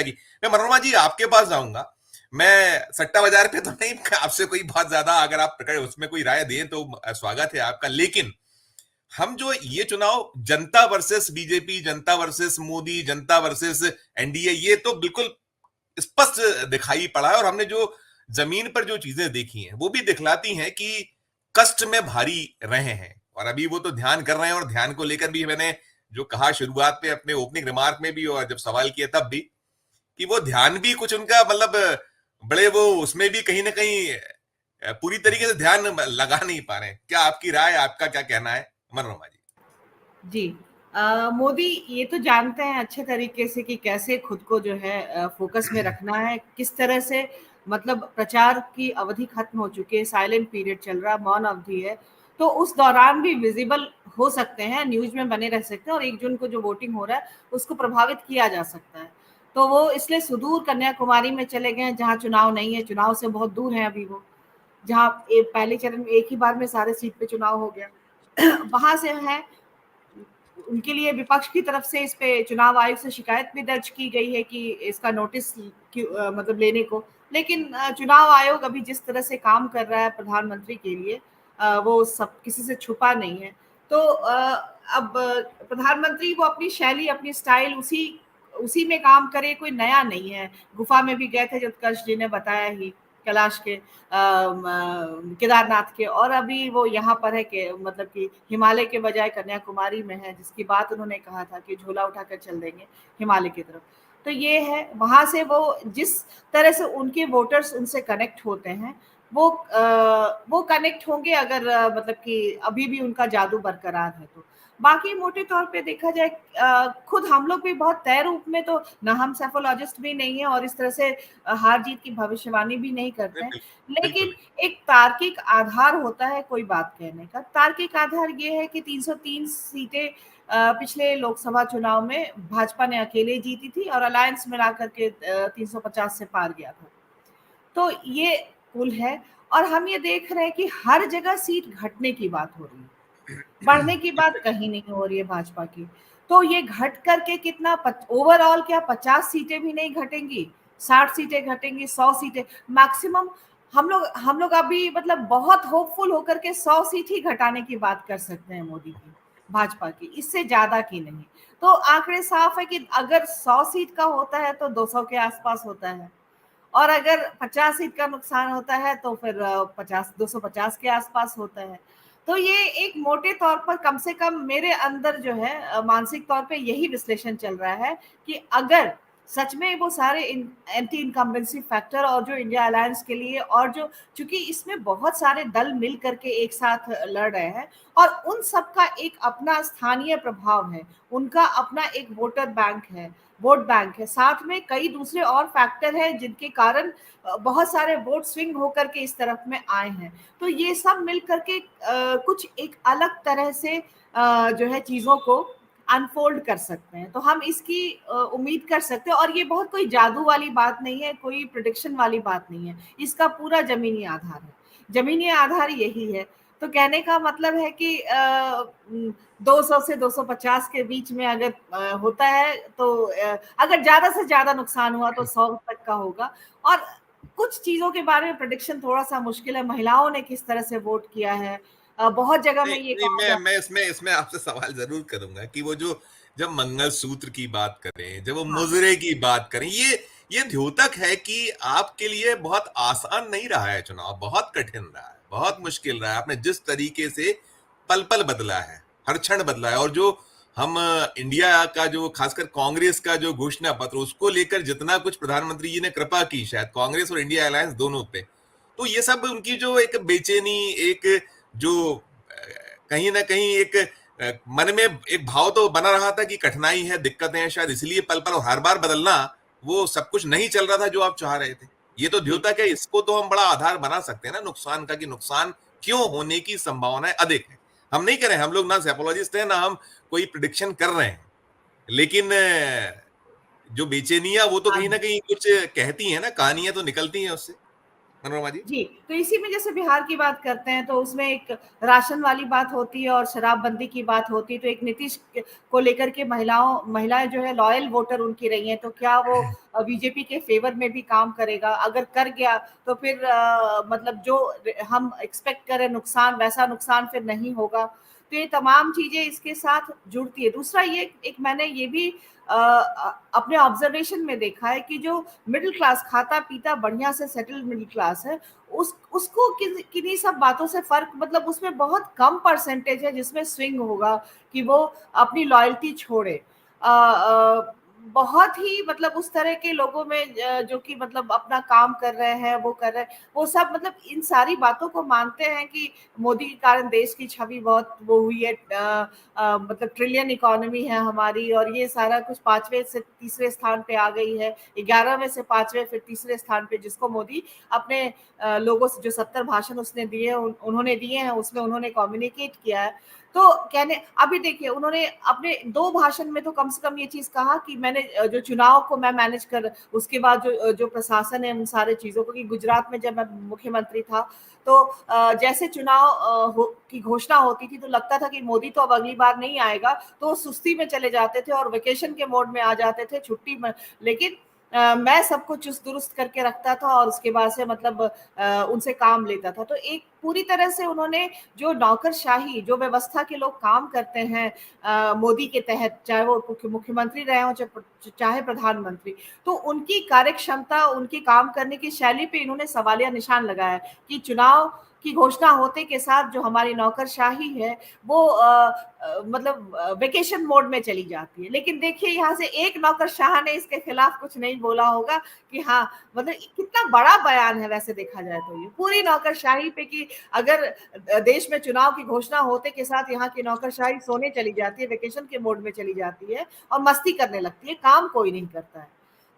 चर्चा की। मैं मनोरमा जी आपके पास जाऊंगा। मैं सट्टा बाजार पे तो नहीं आपसे कोई बहुत ज्यादा, अगर आप प्रकट उसमें कोई राय दें तो स्वागत है आपका, लेकिन हम जो ये चुनाव जनता वर्सेस बीजेपी, जनता वर्सेस मोदी, जनता वर्सेस एनडीए, ये तो बिल्कुल स्पष्ट दिखाई पड़ा है। और हमने जो जमीन पर जो चीजें देखी हैं वो भी दिखलाती हैं कि कष्ट में भारी रहे हैं। और अभी वो तो ध्यान कर रहे हैं, और ध्यान को लेकर भी मैंने जो कहा शुरुआत में अपने ओपनिंग रिमार्क में भी, और जब सवाल किया तब भी, कि वो ध्यान भी कुछ उनका मतलब बड़े वो उसमें भी कहीं ना कहीं पूरी तरीके से ध्यान लगा नहीं पा रहे हैं। क्या आपकी राय, आपका क्या कहना है मनोरमा जी? जी। मोदी ये तो जानते हैं अच्छे तरीके से कि कैसे खुद को जो है फोकस में रखना है, किस तरह से, मतलब प्रचार की अवधि खत्म हो चुकी है, साइलेंट पीरियड चल रहा है, मौन अवधि है, तो उस दौरान भी विजिबल हो सकते हैं, न्यूज में बने रह सकते हैं, और 1 जून को जो वोटिंग हो रहा है उसको प्रभावित किया जा सकता है। तो वो इसलिए सुदूर कन्याकुमारी में चले गए हैं, जहाँ चुनाव नहीं है, चुनाव से बहुत दूर है अभी वो, जहाँ पहले चरण में एक ही बार में सारे सीट पे चुनाव हो गया। वहां से है, उनके लिए विपक्ष की तरफ से इस पे चुनाव आयोग से शिकायत भी दर्ज की गई है कि इसका नोटिस मतलब लेने को। लेकिन चुनाव आयोग अभी जिस तरह से काम कर रहा है प्रधानमंत्री के लिए, वो सब किसी से छुपा नहीं है। तो अब प्रधानमंत्री वो अपनी शैली, अपनी स्टाइल उसी उसी में काम करे, कोई नया नहीं है। गुफा में भी गए थे, जो उत्कर्ष जी ने बताया ही, कैलाश के केदारनाथ के, और अभी वो यहाँ पर है कि मतलब कि हिमालय के बजाय कन्याकुमारी में है, जिसकी बात उन्होंने कहा था कि झोला उठाकर चल देंगे हिमालय की तरफ। तो ये है, वहां से वो जिस तरह से उनके वोटर्स उनसे कनेक्ट होते हैं, वो कनेक्ट होंगे अगर मतलब कि अभी भी उनका जादू बरकरार है तो। बाकी मोटे तौर पे देखा जाए, खुद हम लोग भी बहुत तय रूप में तो ना, हम सेफोलॉजिस्ट भी नहीं है और इस तरह से हार जीत की भविष्यवाणी भी नहीं करते हैं। बिल्कुल। लेकिन एक तार्किक आधार होता है कोई बात कहने का। तार्किक आधार ये है कि 303 सीटें पिछले लोकसभा चुनाव में भाजपा ने अकेले जीती थी, और अलायंस मिला करके 350 से पार गया था। तो ये कुल है। और हम ये देख रहे हैं कि हर जगह सीट घटने की बात हो रही है, बढ़ने की बात कहीं नहीं हो रही है भाजपा की। तो ये घट करके कितना, ओवरऑल क्या 50 सीटें भी नहीं घटेंगी, 60 सीटें घटेंगी, 100 सीटें मैक्सिमम। हम लोग अभी मतलब बहुत होपफुल होकर के 100 सीट ही घटाने की बात कर सकते हैं मोदी की, भाजपा की, इससे ज्यादा की नहीं। तो आंकड़े साफ है कि अगर 100 सीट का होता है तो 200 के आसपास होता है, और अगर 50 सीट का नुकसान होता है तो फिर 250 के आसपास होता है। तो ये एक मोटे तौर पर, कम से कम मेरे अंदर जो है मानसिक तौर पे यही विश्लेषण चल रहा है कि अगर सच में वो सारे एंटी इनकम्बेंसी फैक्टर, और जो इंडिया अलायंस के लिए, और जो, चूंकि इसमें बहुत सारे दल मिल करके एक साथ लड़ रहे हैं, और उन सब का एक अपना स्थानीय प्रभाव है, उनका अपना एक वोट बैंक है, साथ में कई दूसरे और फैक्टर हैं जिनके कारण बहुत सारे वोट स्विंग होकर के इस तरफ में आए हैं। तो ये सब मिल करके कुछ एक अलग तरह से जो है चीजों को अनफोल्ड कर सकते हैं। तो हम इसकी उम्मीद कर सकते हैं, और ये बहुत कोई जादू वाली बात नहीं है, कोई प्रिडिक्शन वाली बात नहीं है, इसका पूरा जमीनी आधार है, जमीनी आधार यही है। तो कहने का मतलब है कि 200 से 250 के बीच में अगर होता है तो अगर ज्यादा से ज्यादा नुकसान हुआ तो 100 तक का होगा। और कुछ चीजों के बारे में प्रेडिक्शन थोड़ा सा मुश्किल है, महिलाओं ने किस तरह से वोट किया है, बहुत जगह नहीं में ये नहीं, कहा मैं जा। मैं इसमें इसमें आपसे सवाल जरूर करूंगा कि वो जो, जब मंगलसूत्र की बात करें, जब वो हाँ। मुजरे की बात करें, ये द्योतक है कि आपके लिए बहुत आसान नहीं रहा है चुनाव, बहुत कठिन रहा है, बहुत मुश्किल रहा है। आपने जिस तरीके से पल पल बदला है, हर क्षण बदला है, और जो हम इंडिया का जो खासकर कांग्रेस का जो घोषणा पत्र, उसको लेकर जितना कुछ प्रधानमंत्री जी ने कृपा की शायद कांग्रेस और इंडिया अलायंस दोनों पे, तो ये सब उनकी जो एक बेचैनी, एक जो कहीं ना कहीं एक मन में एक भाव तो बना रहा था कि कठिनाई है, दिक्कतें हैं, शायद इसलिए पल पल हर बार बदलना, वो सब कुछ नहीं चल रहा था जो आप चाह रहे थे। ये तो जी। द्योतक है, इसको तो हम बड़ा आधार बना सकते हैं ना नुकसान का, कि नुकसान क्यों होने की संभावनाएं अधिक है। हम नहीं करें, हम लोग ना सेपोलॉजिस्ट हैं, ना हम कोई प्रिडिक्शन कर रहे हैं, लेकिन जो बेचैनियां वो तो कहीं ना हाँ। कहीं कुछ कहती है ना, कहानियां तो निकलती हैं उससे। मनोरमा जी। जी, तो इसी में जैसे बिहार की बात करते हैं तो उसमें एक राशन वाली बात होती है और शराबबंदी की बात होती है, तो एक नीतीश को लेकर के महिलाएं जो है लॉयल वोटर उनकी रही हैं, तो क्या वो बीजेपी के फेवर में भी काम करेगा? अगर कर गया तो फिर मतलब जो हम एक्सपेक्ट करें नुकसान, वैसा नुकसान फिर नहीं होगा। तो ये तमाम चीजें इसके साथ जुड़ती है। दूसरा ये एक मैंने ये भी अपने ऑब्जर्वेशन में देखा है कि जो मिडिल क्लास खाता पीता बढ़िया से सेटल्ड मिडिल क्लास है, उसको किन्हीं सब बातों से फर्क, मतलब उसमें बहुत कम परसेंटेज है जिसमें स्विंग होगा कि वो अपनी लॉयल्टी छोड़े। बहुत ही मतलब उस तरह के लोगों में जो कि मतलब अपना काम कर रहे हैं, वो कर रहे हैं, वो सब मतलब इन सारी बातों को मानते हैं कि मोदी के कारण देश की छवि बहुत वो हुई है, मतलब ट्रिलियन इकोनॉमी है हमारी और ये सारा कुछ 5वें से तीसरे स्थान पे आ गई है, 11 में से 5वें फिर तीसरे स्थान पे, जिसको मोदी अपने लोगों से जो 70 भाषण उसने दिए उन्होंने दिए हैं उसमें उन्होंने कम्युनिकेट किया है। तो कहने अभी देखिए उन्होंने अपने 2 भाषण में तो कम से कम ये चीज कहा कि मैंने जो चुनाव को मैं मैनेज कर, उसके बाद जो प्रशासन है उन सारे चीजों को, कि गुजरात में जब मैं मुख्यमंत्री था तो जैसे चुनाव की घोषणा होती थी तो लगता था कि मोदी तो अब अगली बार नहीं आएगा, तो वो सुस्ती में चले जाते थे और वेकेशन के मोड में आ जाते थे, छुट्टी में। लेकिन मैं सबको चुस्त दुरुस्त करके रखता था और उसके बाद से मतलब उनसे काम लेता था। तो एक पूरी तरह से उन्होंने जो नौकरशाही, जो व्यवस्था के लोग काम करते हैं मोदी के तहत, चाहे वो मुख्यमंत्री रहे हो चाहे प्रधानमंत्री, तो उनकी कार्यक्षमता, उनकी काम करने की शैली पे इन्होंने सवालिया निशान लगाया कि चुनाव की घोषणा होते के साथ जो हमारी नौकरशाही है वो मतलब वेकेशन मोड में चली जाती है। लेकिन देखिए यहाँ से एक नौकरशाह ने इसके खिलाफ कुछ नहीं बोला होगा कि हाँ, मतलब कितना बड़ा बयान है वैसे देखा जाए तो, ये पूरी नौकरशाही पे कि अगर देश में चुनाव की घोषणा होते के साथ यहाँ की नौकरशाही सोने चली जाती है, वेकेशन के मोड में चली जाती है और मस्ती करने लगती है, काम कोई नहीं करता है।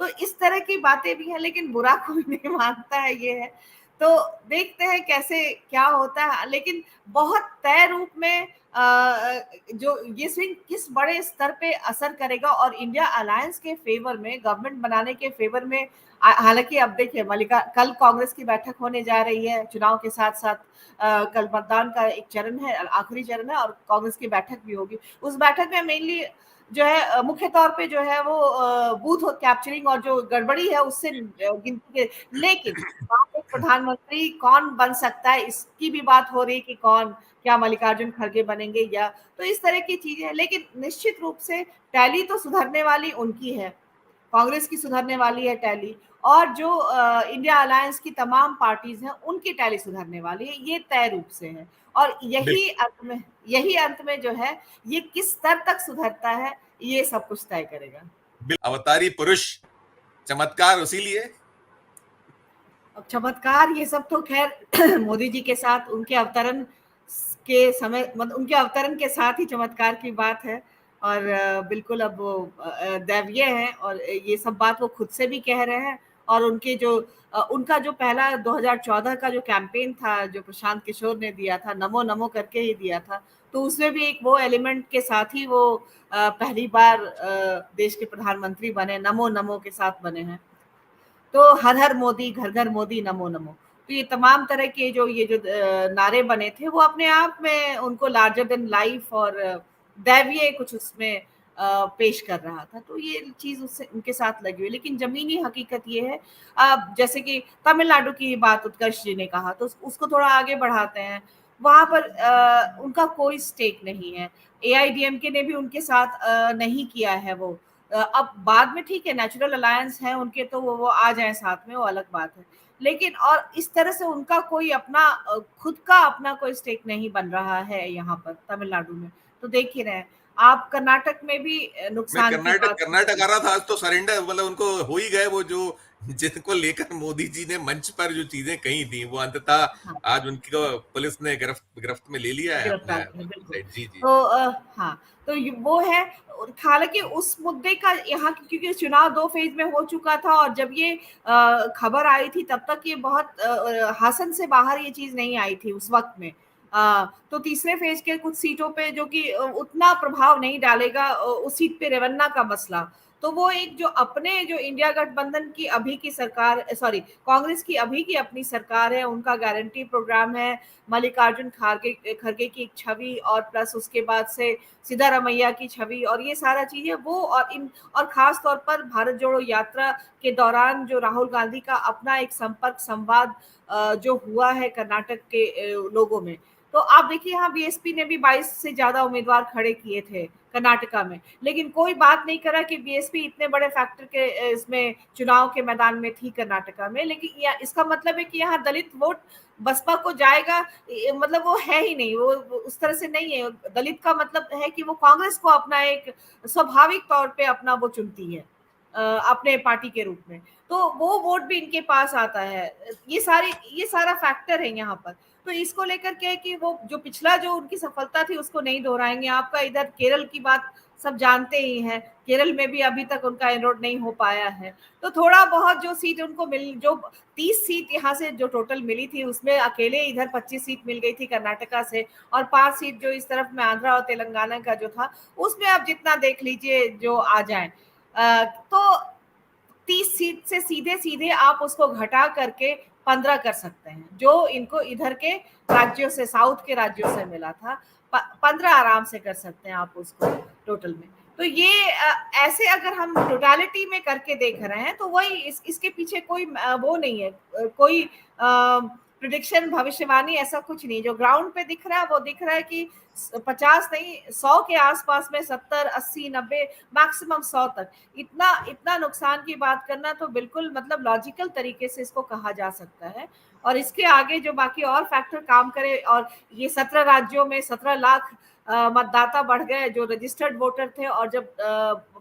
तो इस तरह की बातें भी हैं, लेकिन बुरा कोई नहीं मानता है, ये है। तो देखते हैं कैसे क्या होता है, लेकिन बहुत तय रूप में जो ये स्विंग किस बड़े स्तर पे असर करेगा और इंडिया अलायंस के फेवर में, गवर्नमेंट बनाने के फेवर में, हालांकि अब देखिए मल्लिका, कल कांग्रेस की बैठक होने जा रही है चुनाव के साथ साथ, कल मतदान का एक चरण है, आखिरी चरण है और कांग्रेस की बैठक भी होगी। उस बैठक में मेनली जो है मुख्य तौर पे जो है वो बूथ कैप्चरिंग और जो गड़बड़ी है उससे गिनती के, लेकिन बात एक प्रधानमंत्री कौन बन सकता है इसकी भी बात हो रही है कि कौन, क्या मल्लिकार्जुन खड़गे बनेंगे या, तो इस तरह की चीजें हैं। लेकिन निश्चित रूप से टैली तो सुधरने वाली उनकी है, कांग्रेस की सुधरने वाली है टैली, और जो इंडिया अलायंस की तमाम पार्टीज हैं उनकी टैली सुधरने वाली है, ये तय रूप से है। और यही अंत में जो है ये किस स्तर तक सुधरता है ये सब कुछ तय करेगा। अवतारी पुरुष चमत्कार उसी लिए। अब चमत्कार ये सब तो खैर मोदी जी के साथ उनके अवतरण के समय, मतलब उनके अवतरण के साथ ही चमत्कार की बात है। और बिल्कुल अब वो दैवीय है और ये सब बात वो खुद से भी कह रहे हैं। और उनके जो उनका जो पहला 2014 का जो कैंपेन था जो प्रशांत किशोर ने दिया था, नमो नमो करके ही दिया था, तो उसमें भी एक वो एलिमेंट के साथ ही वो पहली बार देश के प्रधानमंत्री बने, नमो नमो के साथ बने हैं। तो हर हर मोदी, घर घर मोदी, नमो नमो, तो ये तमाम तरह के जो नारे बने थे वो अपने आप में उनको लार्जर देन लाइफ और दैवीय कुछ उसमें पेश कर रहा था। तो ये चीज उससे उनके साथ लगी हुई, लेकिन जमीनी हकीकत ये है, अब जैसे कि तमिलनाडु की बात उत्कर्ष जी ने कहा तो उसको थोड़ा आगे बढ़ाते हैं। वहां पर उनका कोई स्टेक नहीं है, एआईडीएमके ने भी उनके साथ नहीं किया है वो। अब बाद में ठीक है नेचुरल अलायंस है उनके, तो वो आ जाए साथ में, वो अलग बात है। लेकिन और इस तरह से उनका कोई अपना खुद का अपना कोई स्टेक नहीं बन रहा है यहाँ पर तमिलनाडु में। तो देख ही रहे हैं आप, कर्नाटक में भी मैं नुकसान की कर्नाटक बात कर्नाटक आ रहा था आज, तो सरेंडर मतलब उनको हो ही गए वो जो जिनको लेकर मोदी जी ने मंच पर जो चीजें कही थी वो अंततः हाँ, आज उनकी को पुलिस ने गिरफ्त में ले लिया है अपने गिरफ्तार किया बिल्कुल। साइड। जी जी तो जी। हाँ, तो वो है। हालांकि उस मुद्दे का यहाँ क्योंकि चुनाव 2 फेज में हो चुका था और जब ये खबर आई थी तब तक ये बहुत हासन से बाहर ये चीज नहीं आई थी उस वक्त में। तो तीसरे फेज के कुछ सीटों पे जो कि उतना प्रभाव नहीं डालेगा, उस सीट पे रेवन्ना का मसला, तो वो एक जो अपने जो इंडिया गठबंधन की अभी की सरकार, सॉरी कांग्रेस की अभी की अपनी सरकार है, उनका गारंटी प्रोग्राम है, मल्लिकार्जुन खड़गे खड़गे की एक छवि और प्लस उसके बाद से सिद्धारमैया की छवि और ये सारा चीजें वो और खास तौर पर भारत जोड़ो यात्रा के दौरान जो राहुल गांधी का अपना एक संपर्क संवाद जो हुआ है कर्नाटक के लोगों में। तो आप देखिए यहाँ बीएसपी ने भी 22 से ज्यादा उम्मीदवार खड़े किए थे कर्नाटका में, लेकिन कोई बात नहीं करा कि बीएसपी इतने बड़े फैक्टर के इसमें चुनाव के मैदान में थी कर्नाटका में। लेकिन इसका मतलब है कि यहाँ दलित वोट बसपा को जाएगा, मतलब वो है ही नहीं, वो उस तरह से नहीं है। दलित का मतलब है कि वो कांग्रेस को अपना एक स्वाभाविक तौर पे अपना वो चुनती है अपने पार्टी के रूप में, तो वो वोट भी इनके पास आता है। ये सारा फैक्टर है यहाँ पर। तो इसको लेकर के कि वो जो पिछला जो उनकी सफलता थी उसको नहीं दोहराएंगे। आपका इधर केरल की बात सब जानते ही हैं, केरल में भी अभी तक उनका एनरोड नहीं हो पाया है। तो थोड़ा बहुत जो सीट उनको जो 30 सीट यहाँ से जो टोटल मिली थी उसमें अकेले इधर 25 सीट मिल गई थी कर्नाटका से, और 5 सीट जो इस तरफ में आंध्रा और तेलंगाना का जो था उसमें आप जितना देख लीजिए जो आ जाए, तो 30 सीट से सीधे सीधे आप उसको घटा करके 15 कर सकते हैं, जो इनको इधर के राज्यों से, साउथ के राज्यों से मिला था। 15 आराम से कर सकते हैं आप उसको टोटल में। तो ये ऐसे अगर हम टोटालिटी में करके देख रहे हैं तो वही इसके पीछे कोई वो नहीं है, कोई प्रिडिक्शन भविष्यवाणी ऐसा कुछ नहीं। जो ग्राउंड पे दिख रहा है वो दिख रहा है कि 50 नहीं 100 के आसपास में 70, 80, 90 मैक्सिमम 100 तक इतना नुकसान की बात करना तो बिल्कुल मतलब लॉजिकल तरीके से इसको कहा जा सकता है। और इसके आगे जो बाकी और फैक्टर काम करे, और ये 17 राज्यों में 17 लाख मतदाता बढ़ गए जो रजिस्टर्ड वोटर थे, और जब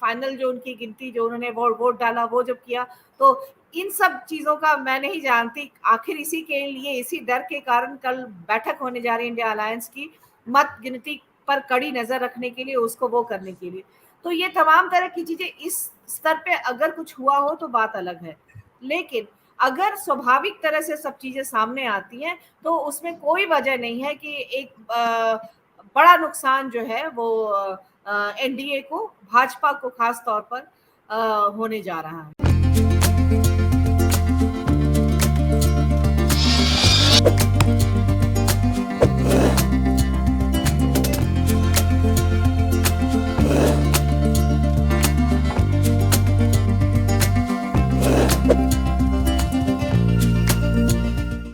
फाइनल जो उनकी गिनती जो उन्होंने वोट डाला वो जब किया, तो इन सब चीजों का मैं नहीं जानती। आखिर इसी के लिए, इसी डर के कारण कल बैठक होने जा रही है इंडिया अलायंस की, मत गिनती पर कड़ी नजर रखने के लिए, उसको वो करने के लिए। तो ये तमाम तरह की चीजें इस स्तर पे अगर कुछ हुआ हो तो बात अलग है, लेकिन अगर स्वाभाविक तरह से सब चीजें सामने आती हैं तो उसमें कोई वजह नहीं है कि एक बड़ा नुकसान जो है वो एनडीए को, भाजपा को खास तौर पर होने जा रहा है।